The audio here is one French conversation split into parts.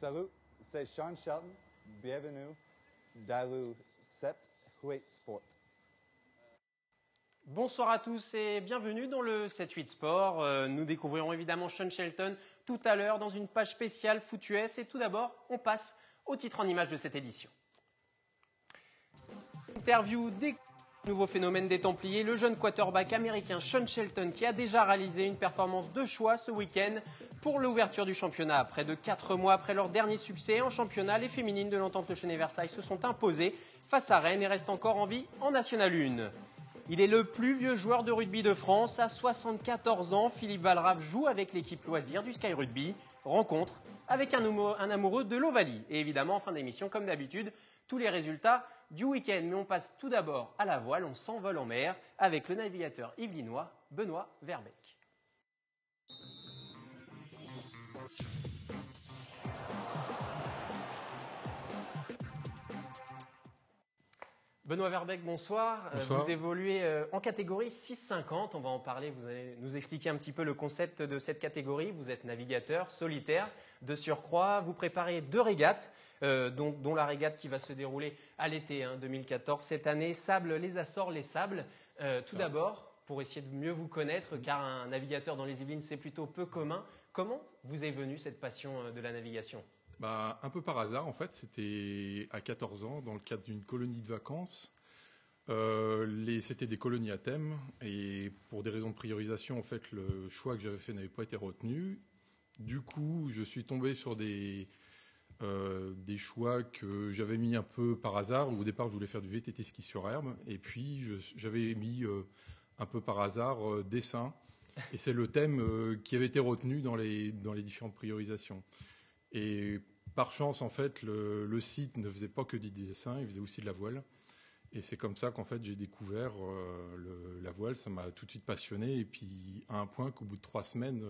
Salut, c'est Sean Shelton. Bienvenue dans le 7-8 Sport. Bonsoir à tous et bienvenue dans le 7-8 Sport. Nous découvrirons évidemment Sean Shelton tout à l'heure dans une page spéciale Foot US. Et tout d'abord, on passe au titre en image de cette édition. Interview des nouveaux phénomènes des Templiers, le jeune quarterback américain Sean Shelton qui a déjà réalisé une performance de choix ce week-end pour l'ouverture du championnat. Près de 4 mois après leur dernier succès en championnat, les féminines de l'Entente Le Chesnay-Versailles se sont imposées face à Rennes et restent encore en vie en National 1. Il est le plus vieux joueur de rugby de France. À 74 ans, Philippe Valrave joue avec l'équipe loisir du Sky Rugby. Rencontre avec un amoureux de l'Ovalie. Et évidemment, en fin d'émission, comme d'habitude, tous les résultats du week-end. Mais on passe tout d'abord à la voile. On s'envole en mer avec le navigateur yvelinois Benoît Verbeek. Benoît Verbeek, bonsoir. Bonsoir. Vous évoluez en catégorie 6-50. On va en parler. Vous allez nous expliquer un petit peu le concept de cette catégorie. Vous êtes navigateur solitaire de surcroît. Vous préparez 2 régates, dont la régate qui va se dérouler à l'été 2014. Cette année, Sable, les Açores, les Sables. Tout d'abord, pour essayer de mieux vous connaître, car un navigateur dans les Yvelines, c'est plutôt peu commun. Comment vous est venue cette passion de la navigation ? Un peu par hasard, en fait, c'était à 14 ans, dans le cadre d'une colonie de vacances. C'était des colonies à thème, et pour des raisons de priorisation, en fait, le choix que j'avais fait n'avait pas été retenu. Du coup, je suis tombé sur des choix que j'avais mis un peu par hasard. Au départ, je voulais faire du VTT ski sur herbe, et puis j'avais mis un peu par hasard dessin, et c'est le thème qui avait été retenu dans les différentes priorisations. Et par chance, en fait, le site ne faisait pas que des dessins, il faisait aussi de la voile. Et c'est comme ça qu'en fait, j'ai découvert la voile. Ça m'a tout de suite passionné. Et puis, à un point qu'au bout de 3 semaines,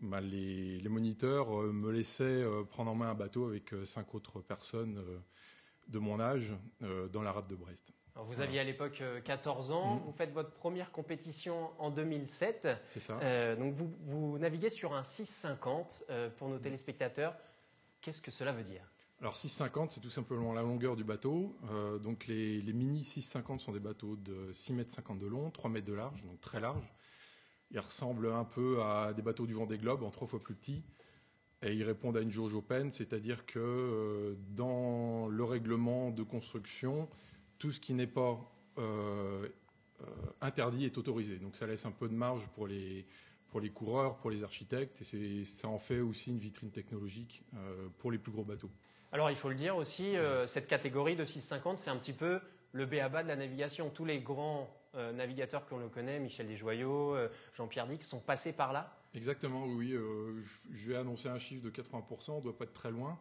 les moniteurs me laissaient prendre en main un bateau avec 5 autres personnes de mon âge dans la rade de Brest. Alors vous aviez à l'époque 14 ans, vous faites votre première compétition en 2007. C'est ça. Donc vous naviguez sur un 6,50 pour nos téléspectateurs. Qu'est-ce que cela veut dire ? Alors 6,50, c'est tout simplement la longueur du bateau. Donc les mini 6,50 sont des bateaux de 6,50 m de long, 3 mètres de large, donc très large. Ils ressemblent un peu à des bateaux du Vendée Globe, en 3 fois plus petits. Et ils répondent à une jauge open, c'est-à-dire que dans le règlement de construction, tout ce qui n'est pas interdit est autorisé. Donc ça laisse un peu de marge pour les coureurs, pour les architectes, et ça en fait aussi une vitrine technologique pour les plus gros bateaux. Alors il faut le dire aussi, cette catégorie de 6,50, c'est un petit peu le b.a-ba de la navigation. Tous les grands navigateurs qu'on le connaît, Michel Desjoyaux, Jean-Pierre Dix, sont passés par là. Exactement, oui. Je vais annoncer un chiffre de 80%, on ne doit pas être très loin.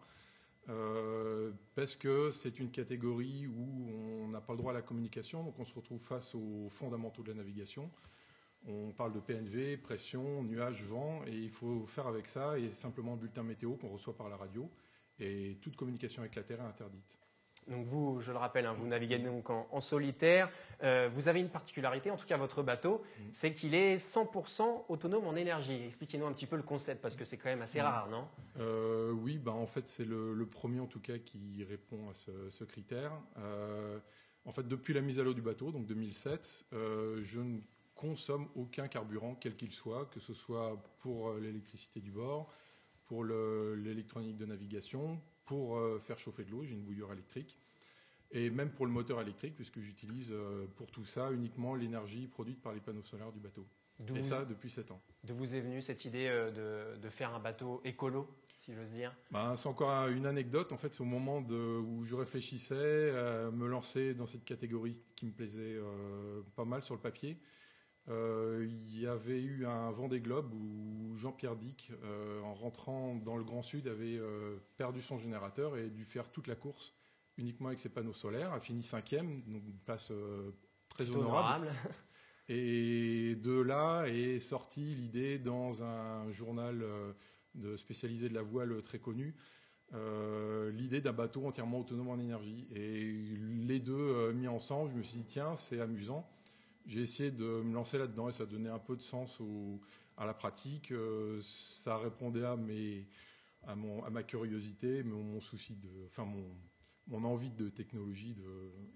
Parce que c'est une catégorie où on n'a pas le droit à la communication, donc on se retrouve face aux fondamentaux de la navigation. On parle de PNV, pression, nuages, vent, et il faut faire avec ça, et simplement un bulletin météo qu'on reçoit par la radio, et toute communication avec la terre est interdite. Donc vous, je le rappelle, vous naviguez donc en solitaire. Vous avez une particularité, en tout cas votre bateau, c'est qu'il est 100% autonome en énergie. Expliquez-nous un petit peu le concept, parce que c'est quand même assez rare, non ? Oui, en fait c'est le premier en tout cas qui répond à ce critère. En fait, depuis la mise à l'eau du bateau, donc 2007, je ne consomme aucun carburant, quel qu'il soit, que ce soit pour l'électricité du bord, pour l'électronique de navigation, pour faire chauffer de l'eau, j'ai une bouilloire électrique, et même pour le moteur électrique, puisque j'utilise pour tout ça uniquement l'énergie produite par les panneaux solaires du bateau. Et ça, depuis 7 ans. D'où vous est venue cette idée de faire un bateau écolo, si j'ose dire ? C'est encore une anecdote. En fait, c'est au moment où je réfléchissais à me lancer dans cette catégorie qui me plaisait pas mal sur le papier. Il y avait eu un Vendée Globe où Jean-Pierre Dick, en rentrant dans le Grand Sud, avait perdu son générateur et dû faire toute la course uniquement avec ses panneaux solaires, a fini 5e, donc une place très honorable. Et de là est sortie l'idée dans un journal spécialisé de la voile très connu, l'idée d'un bateau entièrement autonome en énergie. Et les deux mis ensemble, je me suis dit tiens, c'est amusant. J'ai essayé de me lancer là-dedans et ça donnait un peu de sens à la pratique. Ça répondait à mes à ma curiosité, mon souci mon envie de technologie.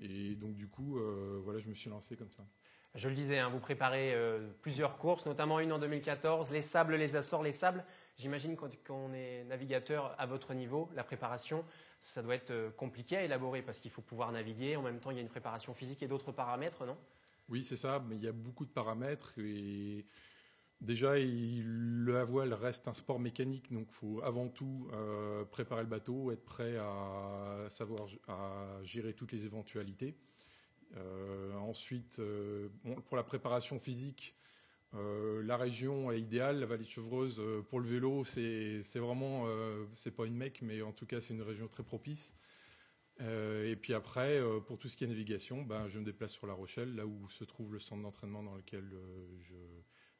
Et donc, du coup, voilà, je me suis lancé comme ça. Je le disais, hein, vous préparez plusieurs courses, notamment une en 2014, les sables, les Açores, les sables. J'imagine quand on est navigateur à votre niveau, la préparation, ça doit être compliqué à élaborer parce qu'il faut pouvoir naviguer. En même temps, il y a une préparation physique et d'autres paramètres, non? Oui, c'est ça, mais il y a beaucoup de paramètres. Et déjà, la voile reste un sport mécanique, donc il faut avant tout préparer le bateau, être prêt à savoir à gérer toutes les éventualités. Ensuite, pour la préparation physique, la région est idéale. La vallée de Chevreuse, pour le vélo, c'est vraiment, c'est pas une Mecque, mais en tout cas, c'est une région très propice. Et puis après, pour tout ce qui est navigation, je me déplace sur La Rochelle, là où se trouve le centre d'entraînement dans lequel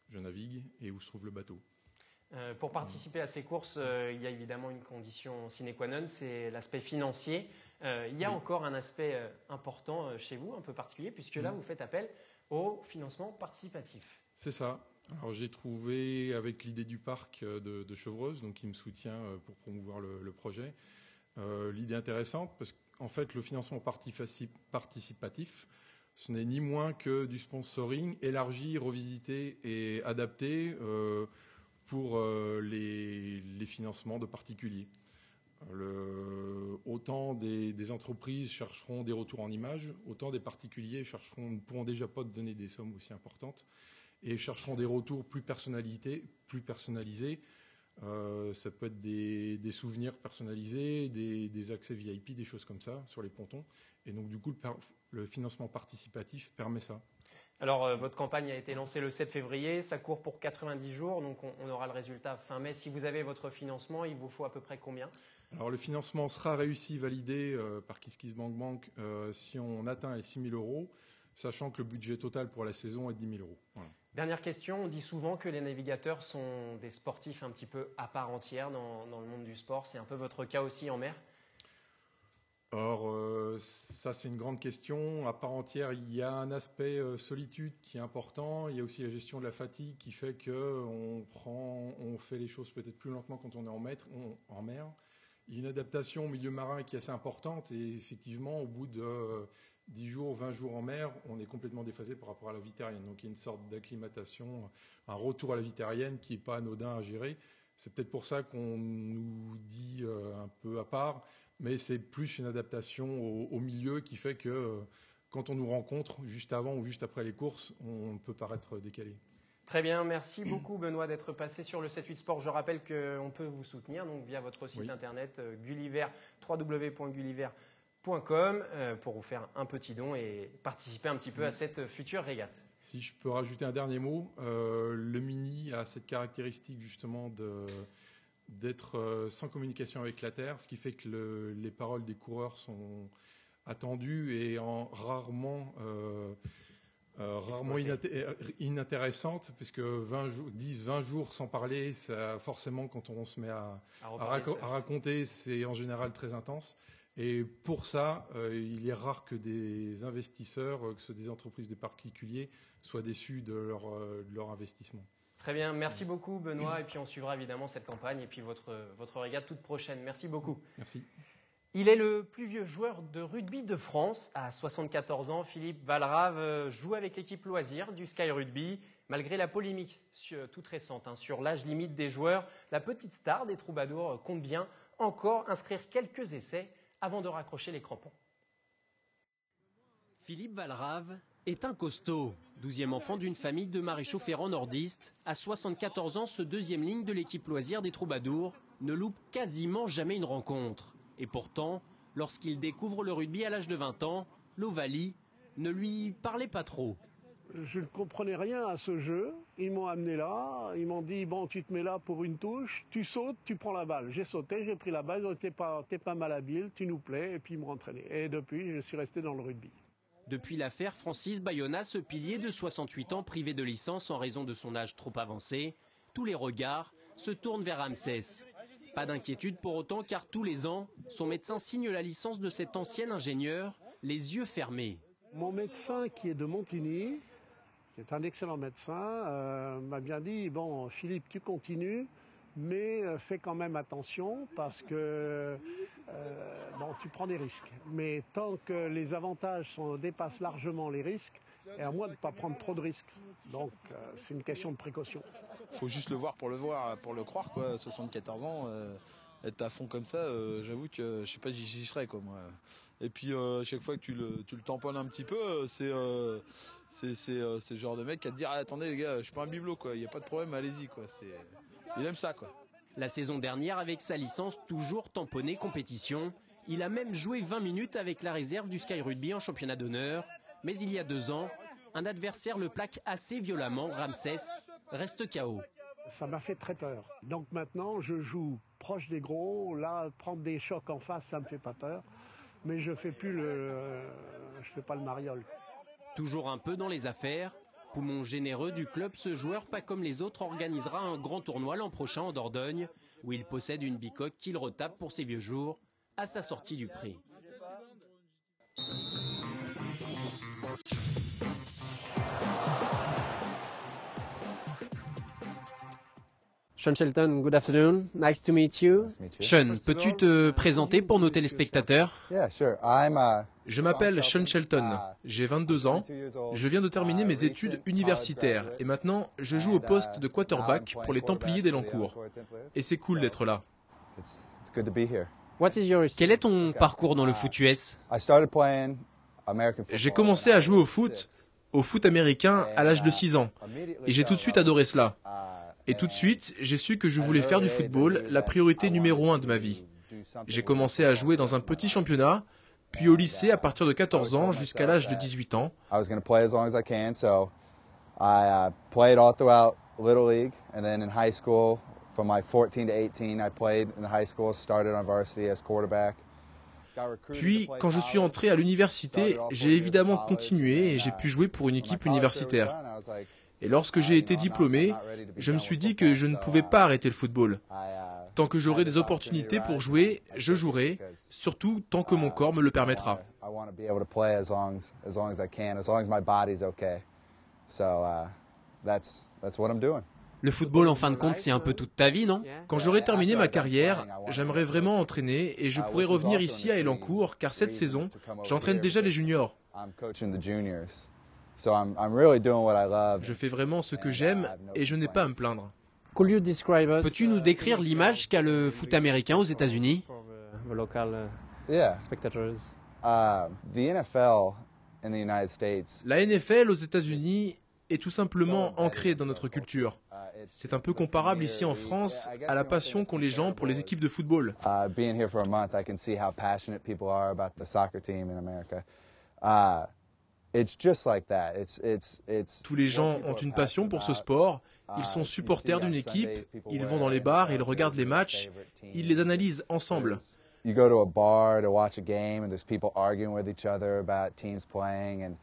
je navigue et où se trouve le bateau. Pour participer à ces courses, il y a évidemment une condition sine qua non, c'est l'aspect financier. Il y a encore un aspect important chez vous, un peu particulier, puisque là, vous faites appel au financement participatif. C'est ça. Alors j'ai trouvé, avec l'idée du parc de Chevreuse, donc qui me soutient pour promouvoir le projet, l'idée intéressante, parce qu'en fait, le financement participatif, ce n'est ni moins que du sponsoring élargi, revisité et adapté pour les financements de particuliers. Autant des entreprises chercheront des retours en images, autant des particuliers ne pourront déjà pas donner des sommes aussi importantes et chercheront des retours plus personnalisés. Ça peut être des souvenirs personnalisés, des accès VIP, des choses comme ça sur les pontons. Et donc du coup, le financement participatif permet ça. Alors, votre campagne a été lancée le 7 février, ça court pour 90 jours, donc on aura le résultat fin mai. Si vous avez votre financement, il vous faut à peu près combien? Alors, le financement sera réussi, validé par KissKissBankBank si on atteint les 6 000 €, sachant que le budget total pour la saison est 10 000 €. Voilà. Dernière question, on dit souvent que les navigateurs sont des sportifs un petit peu à part entière dans le monde du sport. C'est un peu votre cas aussi en mer? Or, ça c'est une grande question. À part entière, il y a un aspect solitude qui est important. Il y a aussi la gestion de la fatigue qui fait qu'on fait les choses peut-être plus lentement quand on est en mer. Il y a une adaptation au milieu marin qui est assez importante. Et effectivement, au bout de 10 jours, 20 jours en mer, on est complètement déphasé par rapport à la vie terrienne. Donc il y a une sorte d'acclimatation, un retour à la vie terrienne qui n'est pas anodin à gérer. C'est peut-être pour ça qu'on nous dit un peu à part. Mais c'est plus une adaptation au milieu qui fait que quand on nous rencontre juste avant ou juste après les courses, on peut paraître décalé. Très bien, merci beaucoup Benoît d'être passé sur le 7-8 Sport. Je rappelle qu'on peut vous soutenir donc via votre site internet Gulliver, www.gulliver.com pour vous faire un petit don et participer un petit peu à cette future régate. Si je peux rajouter un dernier mot, le mini a cette caractéristique justement d'être sans communication avec la Terre, ce qui fait que les paroles des coureurs sont attendues et rarement inintéressantes, puisque 10-20 jours sans parler, ça, forcément, quand on se met à raconter, c'est en général très intense. Et pour ça, il est rare que des investisseurs, que ce soit des entreprises, des particuliers, soient déçus de leur investissement. Très bien, merci beaucoup Benoît, et puis on suivra évidemment cette campagne et puis votre régate toute prochaine. Merci beaucoup. Merci. Il est le plus vieux joueur de rugby de France. À 74 ans, Philippe Valrave joue avec l'équipe loisir du Sky Rugby. Malgré la polémique toute récente sur l'âge limite des joueurs, la petite star des Troubadours compte bien encore inscrire quelques essais avant de raccrocher les crampons. Philippe Valrave est un costaud. 12e enfant d'une famille de maréchaux ferrants nordistes. À 74 ans, ce deuxième ligne de l'équipe loisir des Troubadours ne loupe quasiment jamais une rencontre. Et pourtant, lorsqu'il découvre le rugby à l'âge de 20 ans, l'Ovalie ne lui parlait pas trop. Je ne comprenais rien à ce jeu. Ils m'ont amené là, ils m'ont dit bon, tu te mets là pour une touche, tu sautes, tu prends la balle. J'ai sauté, j'ai pris la balle, t'es pas malhabile, tu nous plais, et puis ils m'ont entraîné. Et depuis, je suis resté dans le rugby. Depuis l'affaire Francis Bayona, ce pilier de 68 ans privé de licence en raison de son âge trop avancé, tous les regards se tournent vers Ramsès. Pas d'inquiétude pour autant car tous les ans, son médecin signe la licence de cet ancien ingénieur, les yeux fermés. Mon médecin qui est de Montigny, qui est un excellent médecin, m'a bien dit, bon Philippe, tu continues, mais fais quand même attention parce que bon, tu prends des risques. Mais tant que les avantages dépassent largement les risques, et à moins de ne pas prendre trop de risques. Donc c'est une question de précaution. Faut juste le voir, pour le croire, quoi. 74 ans, être à fond comme ça, j'avoue que je sais pas, j'y serais, quoi, moi. Et puis chaque fois que tu le tamponnes un petit peu, c'est le genre de mec qui va te dire, ah, attendez les gars, je suis pas un bibelot, quoi. Il y a pas de problème, allez-y, quoi. Il aime ça, quoi. La saison dernière, avec sa licence toujours tamponnée compétition, il a même joué 20 minutes avec la réserve du Sky Rugby en championnat d'honneur. Mais il y a 2 ans, un adversaire le plaque assez violemment, Ramsès reste KO. Ça m'a fait très peur. Donc maintenant, je joue proche des gros. Là, prendre des chocs en face, ça me fait pas peur. Mais je fais pas le mariole. Toujours un peu dans les affaires. Poumon généreux du club, ce joueur, pas comme les autres, organisera un grand tournoi l'an prochain en Dordogne, où il possède une bicoque qu'il retape pour ses vieux jours à sa sortie du pré. Sean Shelton, good afternoon. Nice to meet you. Sean, peux-tu te présenter pour nos téléspectateurs? Je m'appelle Sean Shelton, j'ai 22 ans, je viens de terminer mes études universitaires et maintenant je joue au poste de quarterback pour les Templiers d'Elancourt. Et c'est cool d'être là. Quel est ton parcours dans le foot US? J'ai commencé à jouer au foot américain à l'âge de 6 ans et j'ai tout de suite adoré cela. Et tout de suite, j'ai su que je voulais faire du football la priorité numéro 1 de ma vie. J'ai commencé à jouer dans un petit championnat, puis au lycée à partir de 14 ans jusqu'à l'âge de 18 ans. Puis, quand je suis entré à l'université, j'ai évidemment continué et j'ai pu jouer pour une équipe universitaire. Et lorsque j'ai été diplômé, je me suis dit que je ne pouvais pas arrêter le football. Tant que j'aurai des opportunités pour jouer, je jouerai, surtout tant que mon corps me le permettra. Le football, en fin de compte, c'est un peu toute ta vie, non? Quand j'aurai terminé ma carrière, j'aimerais vraiment entraîner et je pourrai revenir ici à Elancourt car cette saison, j'entraîne déjà les juniors. Je fais vraiment ce que j'aime et je n'ai pas à me plaindre. Peux-tu nous décrire l'image qu'a le foot américain aux États-Unis? La NFL aux États-Unis est tout simplement ancrée dans notre culture. C'est un peu comparable ici en France à la passion qu'ont les gens pour les équipes de football. Tous les gens ont une passion pour ce sport, ils sont supporters d'une équipe, ils vont dans les bars, ils regardent les matchs, ils les analysent ensemble. You go to a bar to watch a game and there's people arguing with each other about teams playing and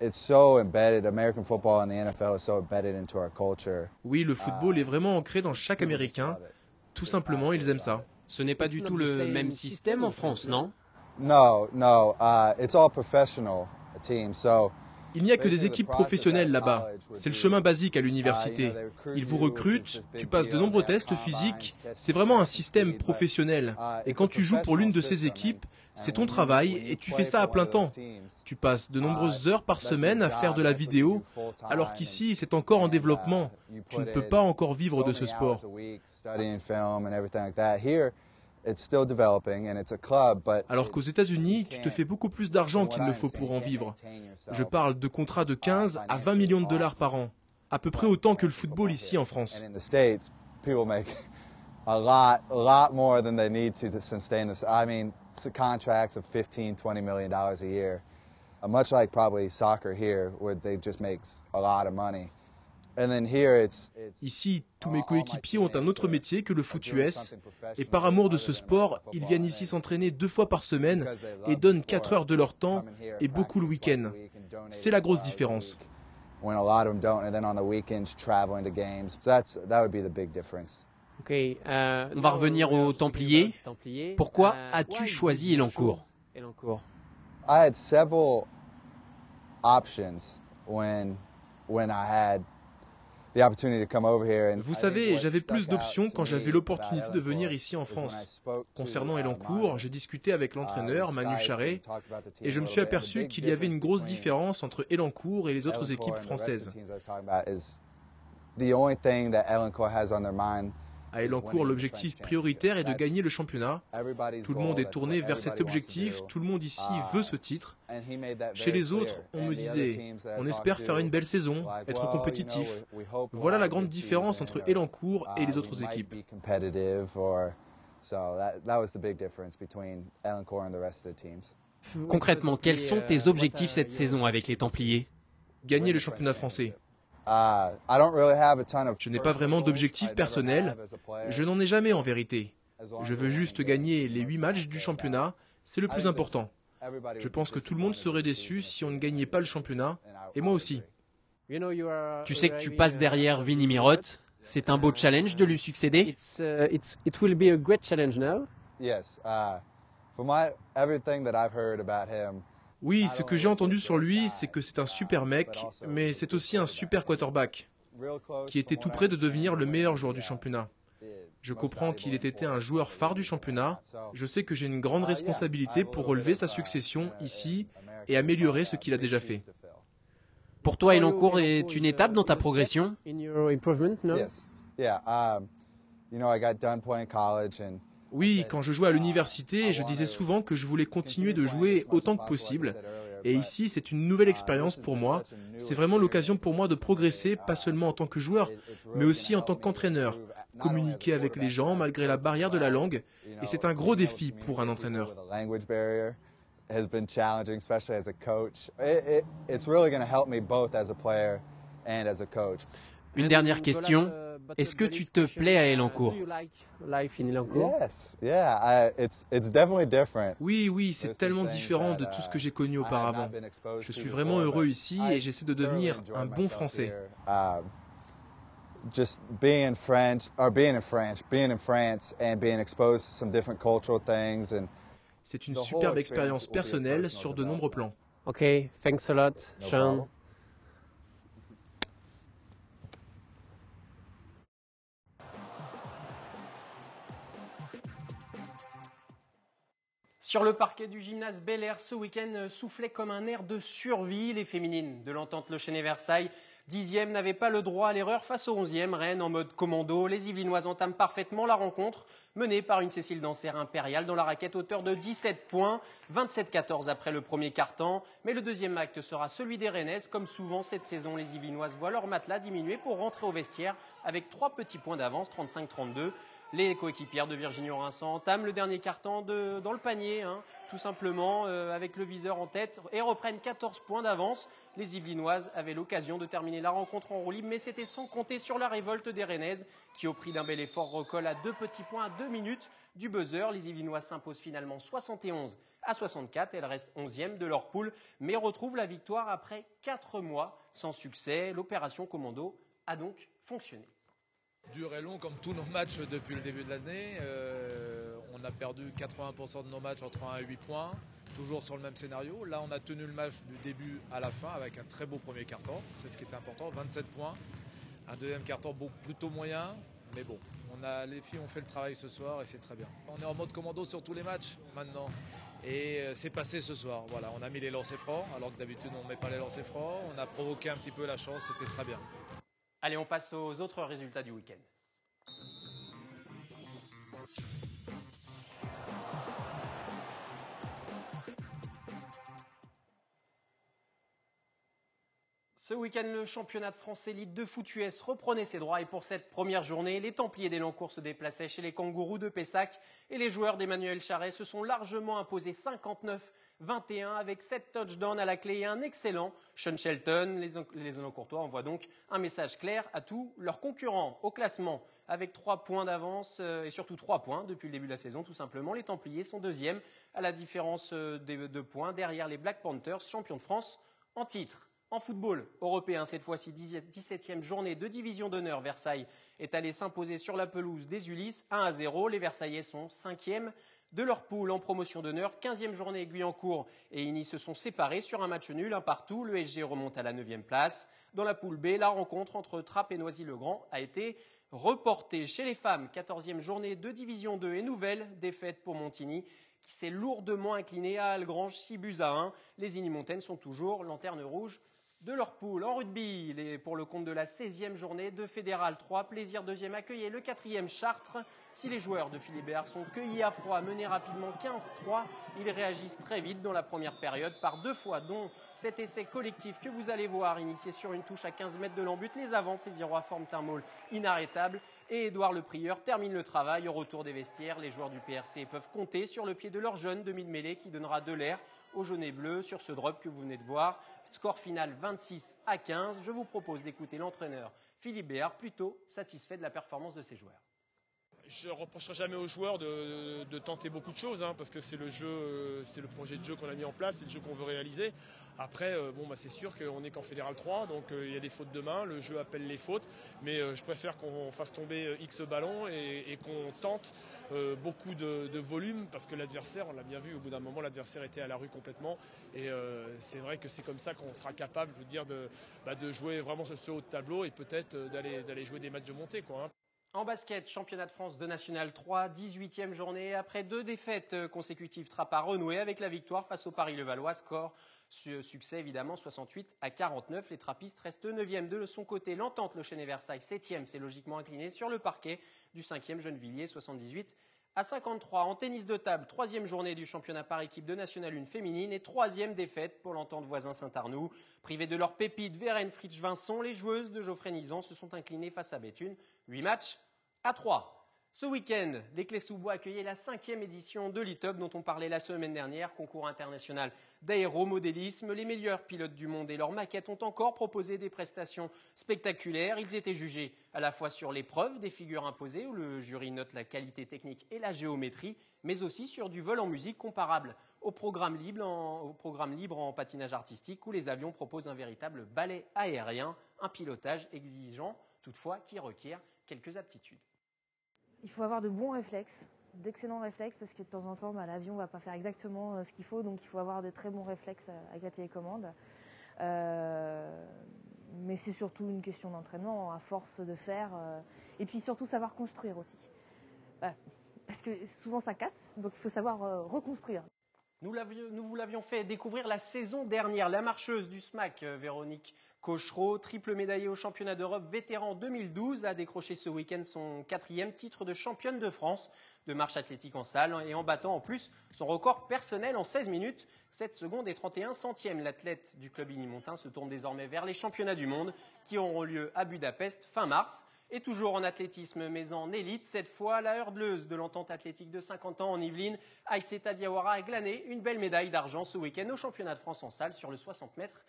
it's so embedded. American football and the NFL is so embedded into our culture. Oui, le football est vraiment ancré dans chaque Américain. Tout simplement, ils aiment ça. Ce n'est pas du tout le même système en France, non? No, it's all professional teams. So il n'y a que des équipes professionnelles là-bas. C'est le chemin basique à l'université. Ils vous recrutent, tu passes de nombreux tests physiques. C'est vraiment un système professionnel. Et quand tu joues pour l'une de ces équipes, c'est ton travail et tu fais ça à plein temps. Tu passes de nombreuses heures par semaine à faire de la vidéo, alors qu'ici, c'est encore en développement. Tu ne peux pas encore vivre de ce sport. Alors qu'aux États-Unis, tu te fais beaucoup plus d'argent qu'il ne faut pour en vivre. Je parle de contrats de 15 à 20 millions de dollars par an, à peu près autant que le football ici en France. A lot more than they need to sustain this. I mean, contracts of $15, $20 million a year. Much like probably soccer here, where they just make a lot of money. And then here it's ici, tous mes coéquipiers ont un autre métier que le foot US, et par amour de ce sport, ils viennent ici s'entraîner 2 fois par semaine et donnent 4 heures de leur temps et beaucoup le week-end. C'est la grosse différence. When a lot of them don't, and then on the weekends traveling to games. So that would be the big difference. On va revenir aux Templiers. Pourquoi as-tu choisi Elancourt? I had several options when I had Vous savez, j'avais plus d'options quand j'avais l'opportunité de venir ici en France. Concernant Elancourt, j'ai discuté avec l'entraîneur, Manu Charret, et je me suis aperçu qu'il y avait une grosse différence entre Elancourt et les autres équipes françaises. À Elancourt, l'objectif prioritaire est de gagner le championnat. Tout le monde est tourné vers cet objectif, tout le monde ici veut ce titre. Chez les autres, on me disait, on espère faire une belle saison, être compétitif. Voilà la grande différence entre Elancourt et les autres équipes. Concrètement, quels sont tes objectifs cette saison avec les Templiers? Gagner le championnat français. Je n'ai pas vraiment d'objectif personnel. Je n'en ai jamais en vérité. Je veux juste gagner les 8 matchs du championnat. C'est le plus important. Je pense que tout le monde serait déçu si on ne gagnait pas le championnat. Et moi aussi. Tu sais que tu passes derrière Vinny Mirotte. C'est un beau challenge de lui succéder. It will be a great challenge now. Oui, ce que j'ai entendu sur lui, c'est que c'est un super mec, mais c'est aussi un super quarterback, qui était tout près de devenir le meilleur joueur du championnat. Je comprends qu'il ait été un joueur phare du championnat. Je sais que j'ai une grande responsabilité pour relever sa succession ici et améliorer ce qu'il a déjà fait. Pour toi, Elancourt est une étape dans ta progression? Oui, quand je jouais à l'université, je disais souvent que je voulais continuer de jouer autant que possible. Et ici, c'est une nouvelle expérience pour moi. C'est vraiment l'occasion pour moi de progresser, pas seulement en tant que joueur, mais aussi en tant qu'entraîneur. Communiquer avec les gens malgré la barrière de la langue. Et c'est un gros défi pour un entraîneur. Une dernière question. Est-ce que tu te plais à Elancourt? Oui, c'est tellement différent de tout ce que j'ai connu auparavant. Je suis vraiment heureux ici et j'essaie de devenir un bon Français. Being in France and being exposed to some different cultural things and c'est une superbe expérience personnelle sur de nombreux plans. Ok, thanks a lot, Sean. Sur le parquet du gymnase Bel Air, ce week-end soufflait comme un air de survie. Les féminines de l'Entente Le Chesnay-Versailles, 10e, n'avaient pas le droit à l'erreur face au 11e. Rennes en mode commando. Les Yvelinoises entament parfaitement la rencontre, menée par une Cécile Danser impériale dans la raquette, hauteur de 17 points, 27-14 après le premier quart-temps. Mais le deuxième acte sera celui des Rennaises. Comme souvent cette saison, les Yvelinoises voient leur matelas diminuer pour rentrer au vestiaire avec 3 petits points d'avance, 35-32. Les coéquipières de Virginie Orinçant entament le dernier quart-temps dans le panier, tout simplement, avec le viseur en tête, et reprennent 14 points d'avance. Les Yvelinoises avaient l'occasion de terminer la rencontre en roue libre, mais c'était sans compter sur la révolte des Rennaises, qui au prix d'un bel effort recolle à 2 petits points à 2 minutes du buzzer. Les Yvelinoises s'imposent finalement 71-64. Elles restent 11e de leur poule, mais retrouvent la victoire après 4 mois sans succès. L'opération commando a donc fonctionné. Dur et long comme tous nos matchs depuis le début de l'année. On a perdu 80% de nos matchs entre 1 et 8 points, toujours sur le même scénario. Là, on a tenu le match du début à la fin avec un très beau premier quart-temps. C'est ce qui était important, 27 points. Un deuxième quart-temps plutôt moyen, mais bon, les filles ont fait le travail ce soir et c'est très bien. On est en mode commando sur tous les matchs maintenant. Et c'est passé ce soir. Voilà, on a mis les lancers francs, alors que d'habitude on ne met pas les lancers francs. On a provoqué un petit peu la chance, c'était très bien. Allez, on passe aux autres résultats du week-end. Ce week-end, le championnat de France Élite de foot US reprenait ses droits et pour cette première journée, les Templiers d'Elancourt se déplaçaient chez les Kangourous de Pessac et les joueurs d'Emmanuel Charret se sont largement imposés 59-21 avec 7 touchdowns à la clé et un excellent Sean Shelton. Les Elancourtois envoient donc un message clair à tous leurs concurrents au classement avec 3 points d'avance et surtout 3 points depuis le début de la saison tout simplement. Les Templiers sont deuxièmes à la différence des 2 points derrière les Black Panthers, champions de France en titre. En football européen, cette fois-ci, 17e journée de division d'honneur, Versailles est allé s'imposer sur la pelouse des Ulysses 1-0. Les Versaillais sont 5e de leur poule en promotion d'honneur. 15e journée, Guyancourt et Igny se sont séparés sur un match nul, un partout. Le SG remonte à la 9e place. Dans la poule B, la rencontre entre Trappes et Noisy-le-Grand a été reportée. Chez les femmes, 14e journée de Division 2 et nouvelle défaite pour Montigny qui s'est lourdement incliné à Algrange 6-1. Les Igny-Montaigne sont toujours lanterne rouge de leur poule. En rugby, pour le compte de la 16e journée de Fédéral 3, Plaisir 2e accueillait le 4e Chartres. Si les joueurs de Philibert sont cueillis à froid, menés rapidement 15-3, ils réagissent très vite dans la première période par 2 fois, dont cet essai collectif que vous allez voir, initié sur une touche à 15 mètres de l'embut. Les avants, Plaisirois forment un maul inarrêtable et Édouard Le Prieur termine le travail. Au retour des vestiaires, les joueurs du PRC peuvent compter sur le pied de leur jeune demi-de-mêlée qui donnera de l'air aux jaunes et bleus sur ce drop que vous venez de voir. Score final 26-15. Je vous propose d'écouter l'entraîneur Philippe Béard, plutôt satisfait de la performance de ses joueurs. Je ne reprocherai jamais aux joueurs de tenter beaucoup de choses, parce que c'est le jeu, c'est le projet de jeu qu'on a mis en place, c'est le jeu qu'on veut réaliser. Après, c'est sûr qu'on n'est qu'en Fédéral 3, donc il y a des fautes de main, le jeu appelle les fautes, mais je préfère qu'on fasse tomber X ballons et qu'on tente beaucoup de volume, parce que l'adversaire, on l'a bien vu, au bout d'un moment, l'adversaire était à la rue complètement, et c'est vrai que c'est comme ça qu'on sera capable, de jouer vraiment ce haut de tableau et peut-être d'aller jouer des matchs de montée, quoi. En basket, championnat de France de National 3, 18e journée. Après 2 défaites consécutives, Trappes a renoué avec la victoire face au Paris-Levallois. Succès évidemment 68-49. Les Trappistes restent 9e de son côté. L'Entente, Le Chesnay-Versailles, 7e, s'est logiquement incliné sur le parquet du 5e Gennevilliers, 78-53. En tennis de table, 3e journée du championnat par équipe de National 1 féminine et 3e défaite pour l'Entente voisin Saint-Arnoux. Privées de leur pépite Vérène Fritsch-Vincent, les joueuses de Geoffrey Nizan se sont inclinées face à Béthune, 8-3. Ce week-end, les Clés-sous-Bois accueillaient la 5e édition de l'ITOP dont on parlait la semaine dernière, concours international d'aéromodélisme. Les meilleurs pilotes du monde et leurs maquettes ont encore proposé des prestations spectaculaires. Ils étaient jugés à la fois sur l'épreuve des figures imposées, où le jury note la qualité technique et la géométrie, mais aussi sur du vol en musique comparable au programme libre en patinage artistique, où les avions proposent un véritable ballet aérien, un pilotage exigeant toutefois qui requiert quelques aptitudes. Il faut avoir de bons réflexes, d'excellents réflexes, parce que de temps en temps, l'avion ne va pas faire exactement ce qu'il faut, donc il faut avoir de très bons réflexes avec la télécommande. Mais c'est surtout une question d'entraînement, à force de faire, et puis surtout savoir construire aussi. Parce que souvent ça casse, donc il faut savoir reconstruire. Nous vous l'avions fait découvrir la saison dernière. La marcheuse du SMAC, Véronique Cochereau, triple médaillée au championnat d'Europe vétéran 2012, a décroché ce week-end son 4e titre de championne de France de marche athlétique en salle et en battant en plus son record personnel en 16 minutes, 7 secondes et 31 centièmes. L'athlète du club Igny-Montaigne se tourne désormais vers les championnats du monde qui auront lieu à Budapest fin mars. Et toujours en athlétisme, mais en élite, cette fois, la hurdleuse de l'entente athlétique de 50 ans en Yvelines, Aïsseta Diawara, a glané une belle médaille d'argent ce week-end au championnat de France en salle sur le 60 mètres.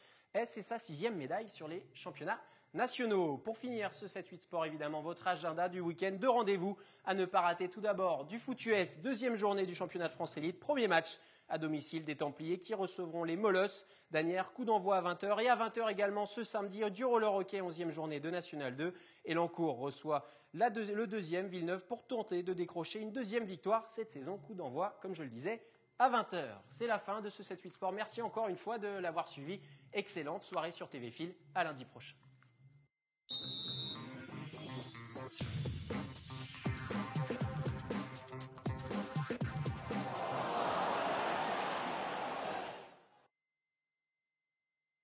C'est sa 6e médaille sur les championnats nationaux. Pour finir ce 7-8 sport, évidemment, votre agenda du week-end de rendez-vous à ne pas rater. Tout d'abord, du foot US, 2e journée du championnat de France élite, 1er match à domicile des Templiers qui recevront les Molosses d'Anières. Coup d'envoi à 20h. Et à 20h également ce samedi du roller hockey, 11e journée de National 2. Et Lancourt reçoit le 2e Villeneuve pour tenter de décrocher une 2e victoire cette saison. Coup d'envoi, comme je le disais, à 20h. C'est la fin de ce 7-8 sport. Merci encore une fois de l'avoir suivi. Excellente soirée sur TV Fil. À lundi prochain.